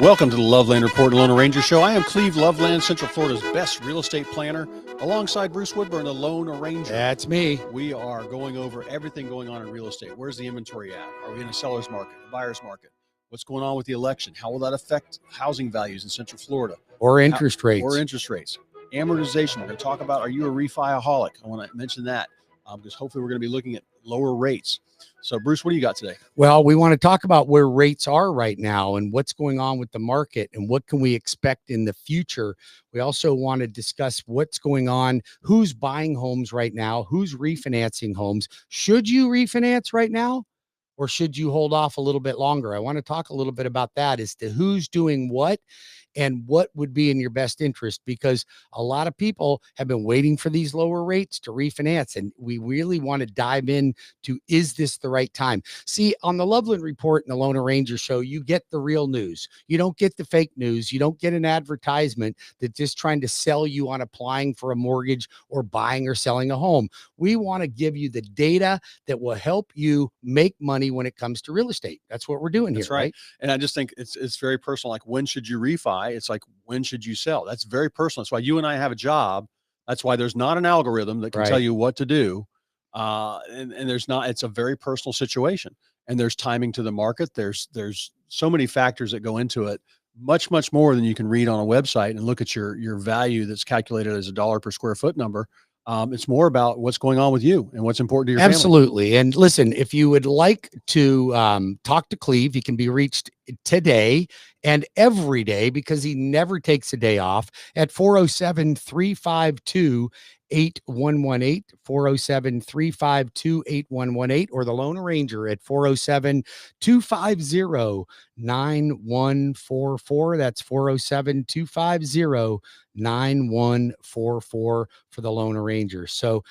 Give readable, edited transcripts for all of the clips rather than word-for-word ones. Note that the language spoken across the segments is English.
Welcome to the Loveland Report and Lone Ranger Show. I am Cleve Loveland, Central Florida's best real estate planner, alongside Bruce Woodburn, the Lone Ranger. That's me. We are going over everything going on in real estate. Where's the inventory at? Are we in a seller's market, a buyer's market? What's going on with the election? How will that affect housing values in Central Florida? Or interest rates. Amortization. We're going to talk about, are you a refi-aholic? I want to mention that because hopefully we're going to be looking at lower rates. So, Bruce, what do you got today? Well, we want to talk about where rates are right now and what's going on with the market and what can we expect in the future. We also want to discuss what's going on, who's buying homes right now, who's refinancing homes. Should you refinance right now or should you hold off a little bit longer? I want to talk a little bit about that as to who's doing what and what would be in your best interest, because a lot of people have been waiting for these lower rates to refinance. And we really want to dive in to, is this the right time? See, on the Loveland Report and the Lone Ranger Show, you get the real news. You don't get the fake news. You don't get an advertisement that's just trying to sell you on applying for a mortgage or buying or selling a home. We want to give you the data that will help you make money when it comes to real estate. That's what we're doing here. That's right. And I just think it's very personal. Like, when should you refi? It's like, when should you sell? That's very personal. That's why you and I have a job. That's why there's not an algorithm that can tell you what to do. And there's not, it's a very personal situation, and there's timing to the market. There's so many factors that go into it, much more than you can read on a website and look at your value that's calculated as $1 per square foot number. It's more about what's going on with you and what's important to your family. Absolutely. And listen, if you would like to talk to Cleve, he can be reached today and every day because he never takes a day off at 407-352-8118, 407-352-8118, or the Lone Ranger at 407-250-9144. That's 407-250-9144 for the Lone Ranger. So,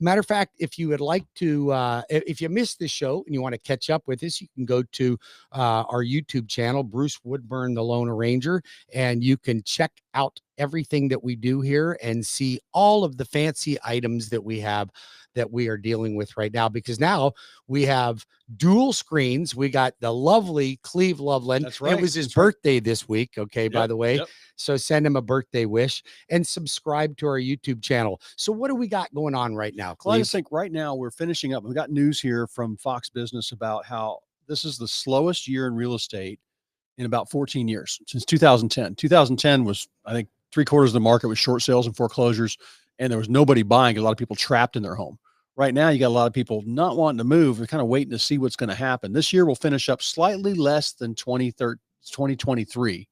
matter of fact, if you would like to, if you missed this show and you want to catch up with us, you can go to our YouTube channel, Bruce Woodburn, the Lone Ranger, and you can check out everything that we do here and see all of the fancy items that we have that we are dealing with right now, because now we have dual screens. We got the lovely Cleve Loveland. That's right. It was his birthday this week. Okay. By the way, so send him a birthday wish and subscribe to our YouTube channel. So what do we got going on right now, Cleve? Well, I just think right now we're finishing up. We got news here from Fox Business about how this is the slowest year in real estate in about 14 years, since 2010. 2010 was, I think, 3/4 of the market was short sales and foreclosures, and there was nobody buying. A lot of people trapped in their home. Right now, you got a lot of people not wanting to move and kind of waiting to see what's going to happen. This year will finish up slightly less than 2023.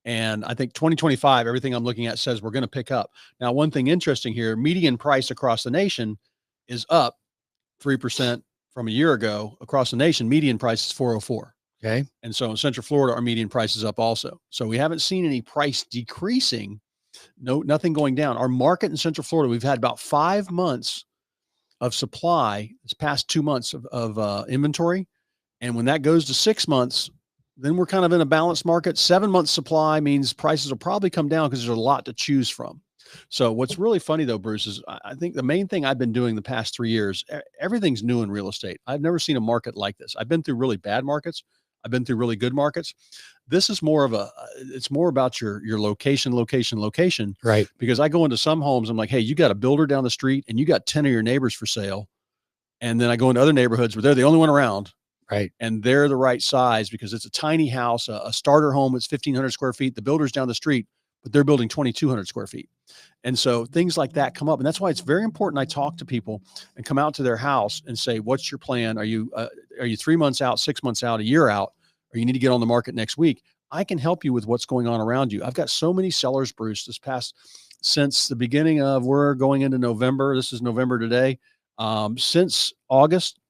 And I think 2025, everything I'm looking at says we're going to pick up. Now, one thing interesting here, median price across the nation is up 3% from a year ago. Across the nation, median price is 404. Okay. And so in Central Florida, our median price is up also. So we haven't seen any price decreasing. No, nothing going down. Our market in Central Florida, we've had about 5 months of supply. This past 2 months of inventory. And when that goes to 6 months, then we're kind of in a balanced market. 7 months supply means prices will probably come down because there's a lot to choose from. So what's really funny though, Bruce, is I think the main thing I've been doing the past 3 years, everything's new in real estate. I've never seen a market like this. I've been through really bad markets. I've been through really good markets. This is more of it's more about your location. Right. Because I go into some homes, I'm like, hey, you got a builder down the street and you got 10 of your neighbors for sale. And then I go into other neighborhoods where they're the only one around. Right. And they're the right size because it's a tiny house, a starter home. It's 1,500 square feet. The builder's down the street, but they're building 2,200 square feet. And so things like that come up. And that's why it's very important. I talk to people and come out to their house and say, what's your plan? Are you 3 months out, 6 months out, a year out, or you need to get on the market next week? I can help you with what's going on around you. I've got so many sellers, Bruce, since the beginning of, we're going into November. This is November today. Since August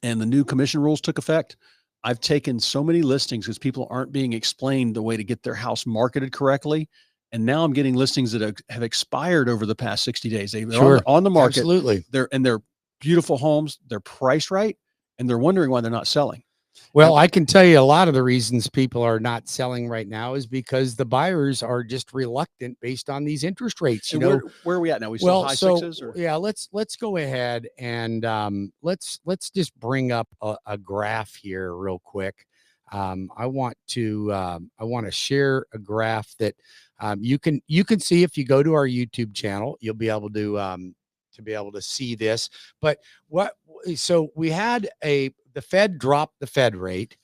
and the new commission rules took effect, I've taken so many listings because people aren't being explained the way to get their house marketed correctly. And now I'm getting listings that have expired over the past 60 days. They're on the market. Absolutely. They're beautiful homes. They're priced right. And they're wondering why they're not selling. Well, I can tell you a lot of the reasons people are not selling right now is because the buyers are just reluctant based on these interest rates. You know, where are we at now? We still high sixes? Or? Yeah, let's go ahead and let's just bring up a graph here real quick. I want to share a graph that you can see if you go to our YouTube channel. You'll be able to see this. But so we had the Fed drop the Fed rate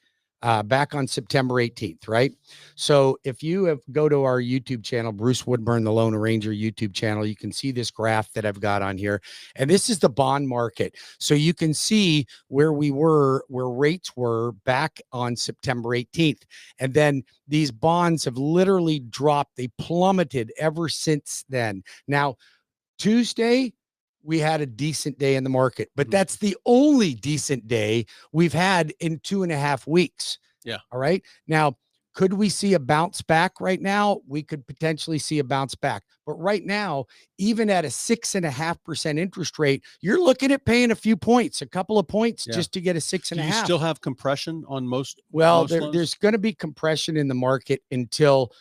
back on September 18th, right? So if you go to our YouTube channel, Bruce Woodburn, the Lone Ranger YouTube channel, you can see this graph that I've got on here. And this is the bond market. So you can see where rates were back on September 18th. And then these bonds have literally dropped. They plummeted ever since then. Now, Tuesday, we had a decent day in the market, but that's the only decent day we've had in 2.5 weeks. Yeah. All right. Now, could we see a bounce back right now? We could potentially see a bounce back. But right now, even at a 6.5% interest rate, you're looking at paying a few points, a couple of points just to get a 6.5. Do you still have compression on most? Well, most there's going to be compression in the market until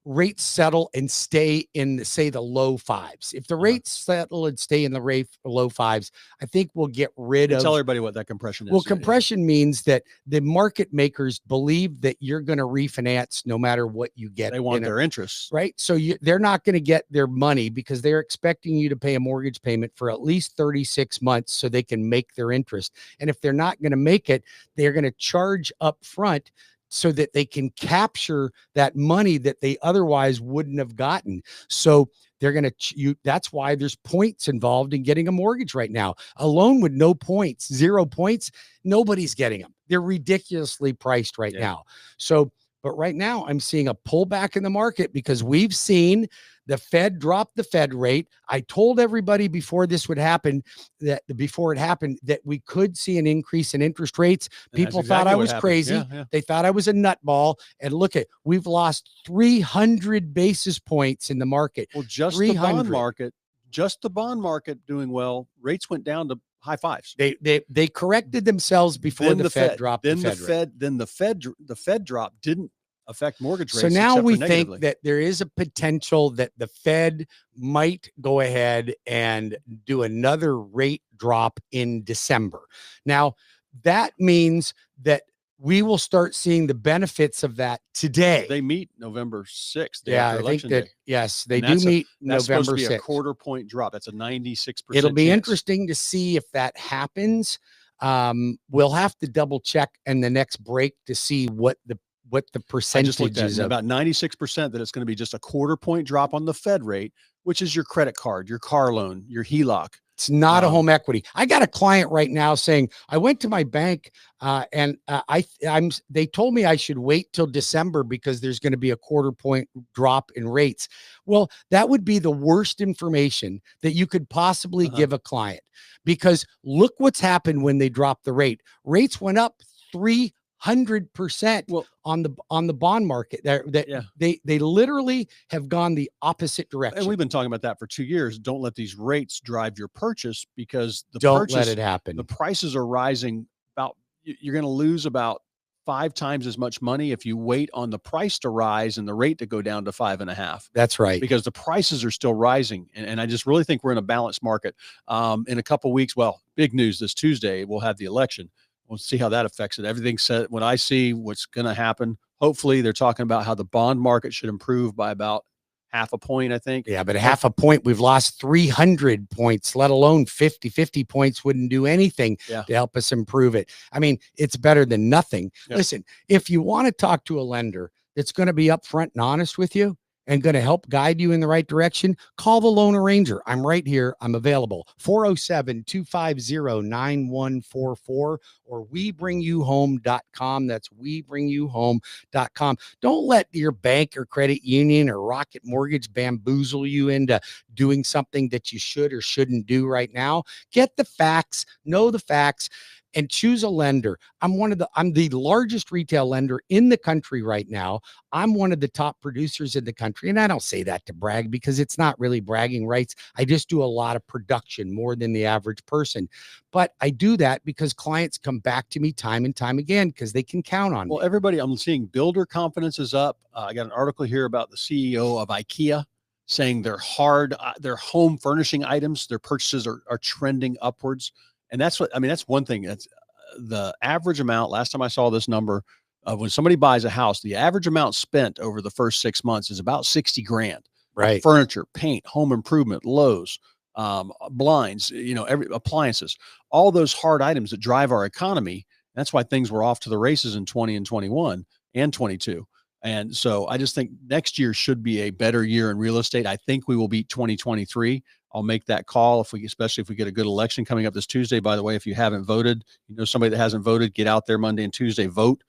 rates settle and stay in, say, the low fives. If the rates settle and stay in the low fives, I think we'll get rid of. Tell everybody what that compression is. Well, compression means that the market makers believe that you're going to refinance no matter what you get. They want their interest, right? So they're not going to get their money because they're expecting you to pay a mortgage payment for at least 36 months so they can make their interest. And if they're not going to make it, they're going to charge up front so that they can capture that money that they otherwise wouldn't have gotten. So they're going to, that's why there's points involved in getting a mortgage right now. A loan with no points, 0 points, nobody's getting them. They're ridiculously priced right now. So, but right now I'm seeing a pullback in the market because we've seen the Fed drop the Fed rate. I told everybody before this would happen that we could see an increase in interest rates. People thought I was crazy. They thought I was a nutball. And look we've lost 300 basis points in the market. Well, just the bond market doing well. Rates went down to high fives. They corrected themselves before the Fed dropped the Fed. Then the Fed drop didn't affect mortgage rates. So now we think that there is a potential that the Fed might go ahead and do another rate drop in December. Now, that means that we will start seeing the benefits of that today. They meet November 6th. I think that, yes, they do meet November 6th. That's supposed to be a quarter-point drop. That's a 96%. It'll be interesting to see if that happens. We'll have to double check in the next break to see what the percentage is. About 96% that it's going to be just a quarter-point drop on the Fed rate, which is your credit card, your car loan, your HELOC. It's not a home equity. I got a client right now saying, I went to my bank and they told me I should wait till December because there's going to be a quarter-point drop in rates. Well, that would be the worst information that you could possibly give a client, because look what's happened when they dropped the rate. Rates went up 300% on the bond market. They literally have gone the opposite direction. And we've been talking about that for 2 years. Don't let these rates drive your purchase, because don't let it happen. The prices are rising. You're going to lose about 5 times as much money if you wait on the price to rise and the rate to go down to 5.5. That's right. Because the prices are still rising. And I just really think we're in a balanced market. In a couple of weeks, big news this Tuesday, we'll have the election. We'll see how that affects it. Everything's set. When I see what's going to happen, hopefully they're talking about how the bond market should improve by about 0.5 point, I think. Yeah, but 0.5 point, we've lost 300 points, let alone 50 points wouldn't do anything to help us improve it. I mean, it's better than nothing. Listen, if you want to talk to a lender that's going to be upfront and honest with you and going to help guide you in the right direction, call the Lone Ranger. I'm right here. I'm available. 407-250-9144 or webringyouhome.com. That's webringyouhome.com. Don't let your bank or credit union or Rocket Mortgage bamboozle you into doing something that you should or shouldn't do right now. Get the facts, know the facts, and choose a lender. I'm the largest retail lender in the country right now. I'm one of the top producers in the country. And I don't say that to brag, because it's not really bragging rights. I just do a lot of production, more than the average person. But I do that because clients come back to me time and time again because they can count on me. Well, everybody, I'm seeing builder confidence is up. I got an article here about the CEO of IKEA saying their home furnishing items, their purchases are trending upwards. And that's one thing that's the average amount, last time I saw this number, of when somebody buys a house, the average amount spent over the first 6 months is about 60 grand. Right. Furniture, paint, home improvement, Lowe's, blinds, every appliances, all those hard items that drive our economy. That's why things were off to the races in 20 and 21 and 22. And so I just think next year should be a better year in real estate. I think we will beat 2023. I'll make that call especially if we get a good election coming up this Tuesday. By the way, if you haven't voted, somebody that hasn't voted, get out there Monday and Tuesday, vote.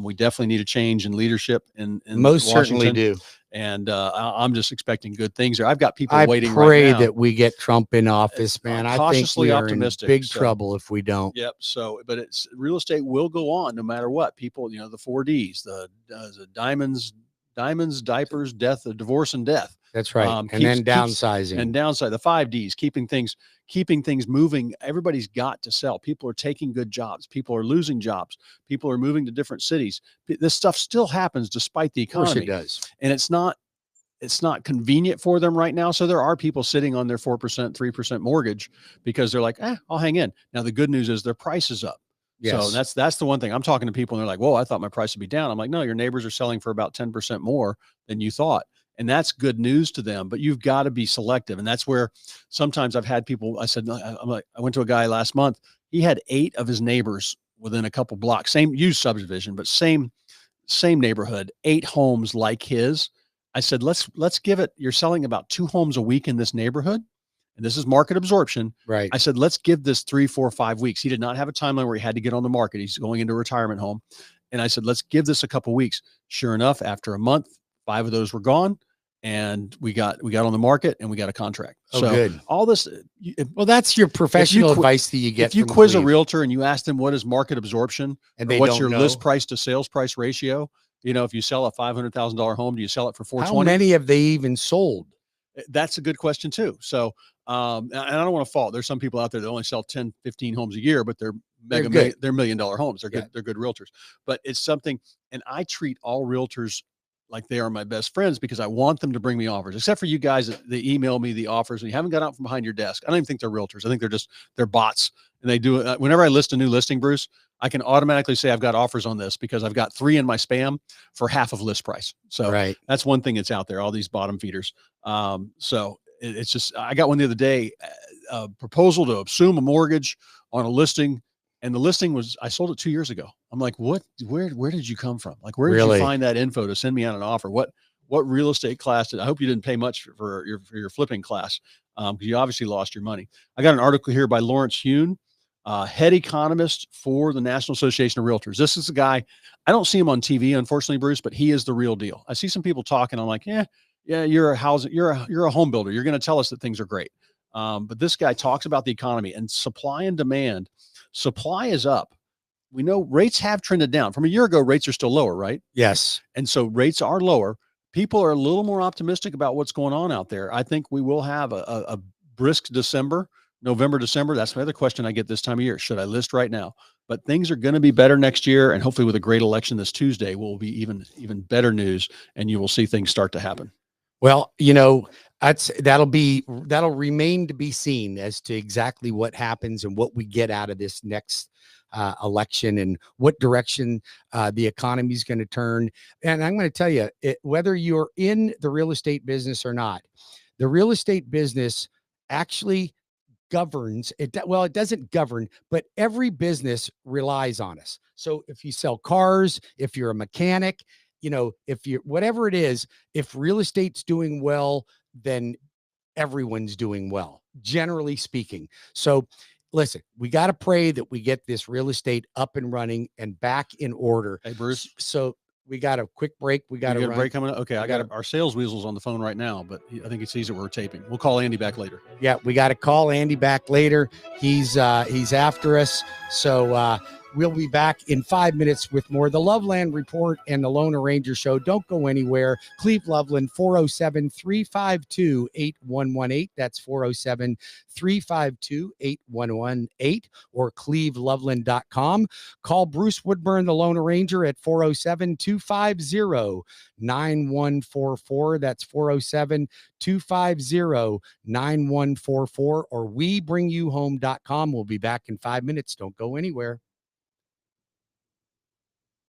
We definitely need a change in leadership in Most Washington. certainly do. And I'm just expecting good things there. I've got people waiting right now. I pray that we get Trump in office, man. I think we are optimistic. In big trouble if we don't. Yep. So, but real estate will go on no matter what. People, the 4 Ds, the diamonds, diapers, death, divorce, and death. That's right. And then downsizing. And downside, the 5 Ds, keeping things moving. Everybody's got to sell. People are taking good jobs. People are losing jobs. People are moving to different cities. This stuff still happens despite the economy. Of course it does. And it's not convenient for them right now. So there are people sitting on their 4%, 3% mortgage because they're like, I'll hang in. Now, the good news is their price is up. Yes. So that's the one thing. I'm talking to people and they're like, whoa, I thought my price would be down. I'm like, no, your neighbors are selling for about 10% more than you thought. And that's good news to them, but you've got to be selective. And that's where sometimes I've had people, I said, I went to a guy last month. He had 8 of his neighbors within a couple blocks, same used subdivision, but same neighborhood, 8 homes like his. I said, let's give it, you're selling about 2 homes a week in this neighborhood. And this is market absorption. Right. I said, let's give this 3, 4, 5 weeks. He did not have a timeline where he had to get on the market. He's going into a retirement home. And I said, let's give this a couple weeks. Sure enough, after a month, 5 of those were gone. And we got on the market and we got a contract. Oh, so good. All this, well, that's your professional advice that you get. If you quiz a realtor and you ask them what is market absorption and what's your list price to sales price ratio, if you sell a $500,000 home, do you sell it for $420,000? How many have they even sold? That's a good question too. So, and I don't want to fault. There's some people out there that only sell 10, 15 homes a year, but they're they're $1 million homes. They're good. They're good realtors, but it's something. And I treat all realtors like they are my best friends because I want them to bring me offers, except for you guys that they email me the offers and you haven't got out from behind your desk. I don't even think they're realtors. I think they're bots. And they do it. Whenever I list a new listing, Bruce, I can automatically say I've got offers on this because I've got 3 in my spam for half of list price. So that's one thing that's out there, all these bottom feeders. So it's just, I got one the other day, a proposal to assume a mortgage on a listing. And the listing was, I sold it 2 years ago. I'm like, where did you come from? Like, where did you find that info to send me out an offer? What real estate class I hope you didn't pay much for your flipping class. Because you obviously lost your money. I got an article here by Lawrence Hune, head economist for the National Association of Realtors. This is a guy, I don't see him on TV, unfortunately, Bruce, but he is the real deal. I see some people talking. I'm like, yeah, you're a home builder. You're going to tell us that things are great. But this guy talks about the economy and supply and demand. Supply is up. We know rates have trended down. From a year ago, rates are still lower, right? Yes. And so rates are lower. People are a little more optimistic about what's going on out there. I think we will have a brisk December, November, December. That's my other question I get this time of year. Should I list right now? But things are going to be better next year. And hopefully with a great election this Tuesday will be even better news. And you will see things start to happen. Well, that'll remain to be seen as to exactly what happens and what we get out of this next election and what direction the economy is going to turn. And I'm going to tell you, whether you're in the real estate business or not, the real estate business actually governs it. Well, it doesn't govern, but every business relies on us. So if you sell cars, if you're a mechanic, if you're whatever it is, if real estate's doing well, then everyone's doing well, generally speaking. So listen, we got to pray that we get this real estate up and running and back in order. Hey, Bruce. So we got a quick break. We got a break coming up. Okay. I got our sales weasel's on the phone right now, but I think he sees that we're taping. We'll call Andy back later. Yeah. We got to call Andy back later. He's after us. So, we'll be back in 5 minutes with more. The Loveland Report and the Lone Ranger Show. Don't go anywhere. Cleve Loveland, 407-352-8118. That's 407-352-8118 or cleveloveland.com. Call Bruce Woodburn, the Lone Ranger, at 407-250-9144. That's 407-250-9144 or WeBringYouHome.com. We'll be back in 5 minutes. Don't go anywhere.